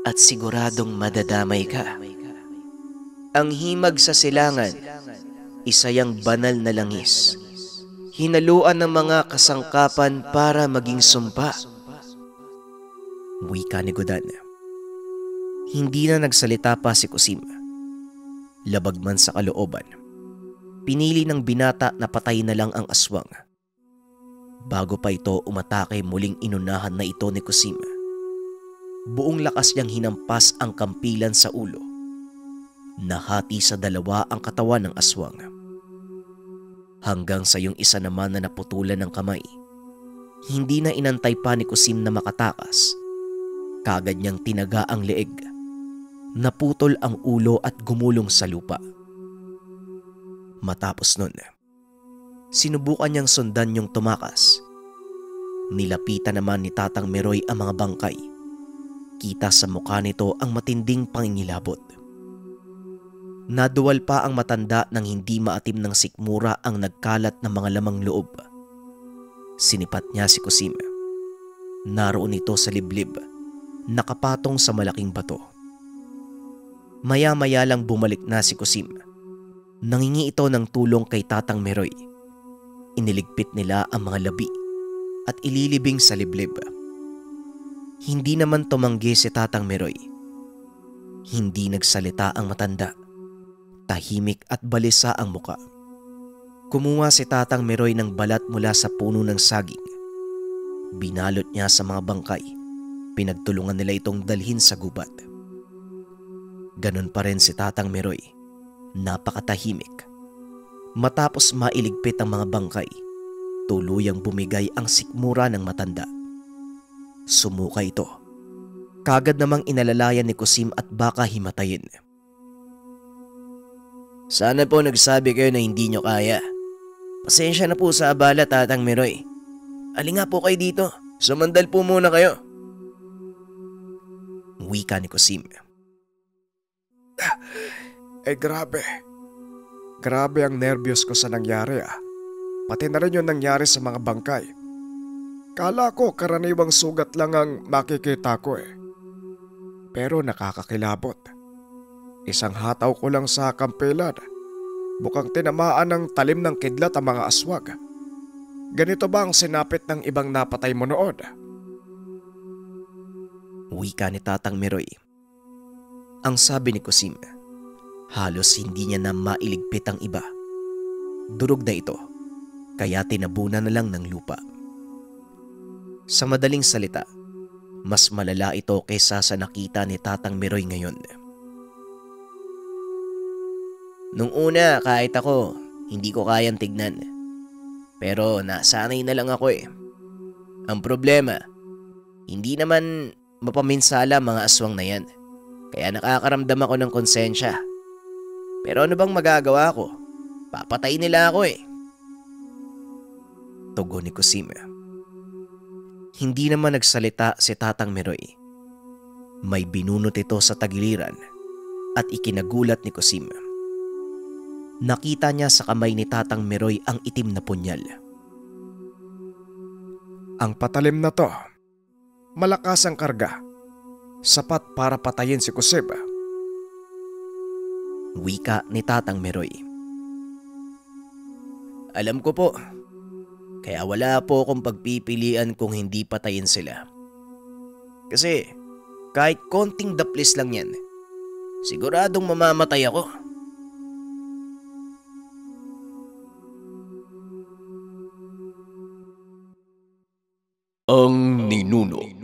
at siguradong madadamay ka. Ang himag sa silangan, isa yang banal na langis, hinaluan ng mga kasangkapan para maging sumpa. Wika ni Godan. Hindi na nagsalita pa si Kusim. Labag man sa kalooban, pinili ng binata na patayin na lang ang aswang. Bago pa ito umatake, muling inunahan na ito ni Kusim. Buong lakas niyang hinampas ang kampilan sa ulo. Nahati sa dalawa ang katawan ng aswang. Hanggang sa yung isa naman na naputulan ng kamay. Hindi na inantay pa ni Kusim na makatakas. Kagad niyang tinaga ang leeg. Naputol ang ulo at gumulong sa lupa. Matapos nun, sinubukan niyang sundan yung tumakas. Nilapitan naman ni Tatang Meroy ang mga bangkay. Kita sa mukha nito ang matinding pangingilabot. Naduwal pa ang matanda nang hindi maatim ng sikmura ang nagkalat ng mga lamang loob. Sinipat niya si Kusim. Naroon ito sa liblib, nakapatong sa malaking bato. Maya-maya lang bumalik na si Kusim. Nangingi ito ng tulong kay Tatang Meroy. Iniligpit nila ang mga labi at ililibing sa liblib. Hindi naman tumanggi si Tatang Meroy. Hindi nagsalita ang matanda. Tahimik at balisa ang muka. Kumuha si Tatang Meroy ng balat mula sa puno ng saging. Binalot niya sa mga bangkay. Pinagtulungan nila itong dalhin sa gubat. Ganon pa rin si Tatang Meroy. Napakatahimik. Matapos mailigpit ang mga bangkay, tuluyang bumigay ang sikmura ng matanda. Sumuka ito. Kagad namang inalalayan ni Kusim at baka himatayin. Sana po nagsabi kayo na hindi nyo kaya. Pasensya na po sa abala, Tatang Meroy. Alinga po kayo dito. Sumandal po muna kayo. Wika ni Kusim. Grabe. Grabe ang nervyos ko sa nangyari Pati na rin yung nangyari sa mga bangkay. Kala ko karaniwang sugat lang ang makikita ko Pero nakakakilabot. Isang hataw ko lang sa kampilan. Bukang tinamaan ng talim ng kidlat ang mga aswag. Ganito ba ang sinapit ng ibang napatay mo noon? Wika ni Tatang Meroy. Ang sabi ni Kusim, halos hindi niya na mailigpit ang iba. Durog na ito, kaya tinabunan na lang ng lupa. Sa madaling salita, mas malala ito kaysa sa nakita ni Tatang Meroy ngayon. Nung una, kahit ako, hindi ko kayang tignan. Pero nasanay na lang ako Ang problema, hindi naman mapaminsala mga aswang na yan. Kaya nakakaramdam ako ng konsensya. Pero ano bang magagawa ko? Papatay nila ako Tugon ni Kusim. Hindi naman nagsalita si Tatang Meroy. May binunot ito sa tagiliran at ikinagulat ni Kusim. Nakita niya sa kamay ni Tatang Meroy ang itim na punyal. Ang patalim na to, malakas ang karga. Sapat para patayin si Kusim. Wika ni Tatang Meroy. Alam ko po. Kaya wala po akong pagpipilian kung hindi patayin sila. Kasi kahit konting daplis lang yan, siguradong mamamatay ako. Ang Ninuno.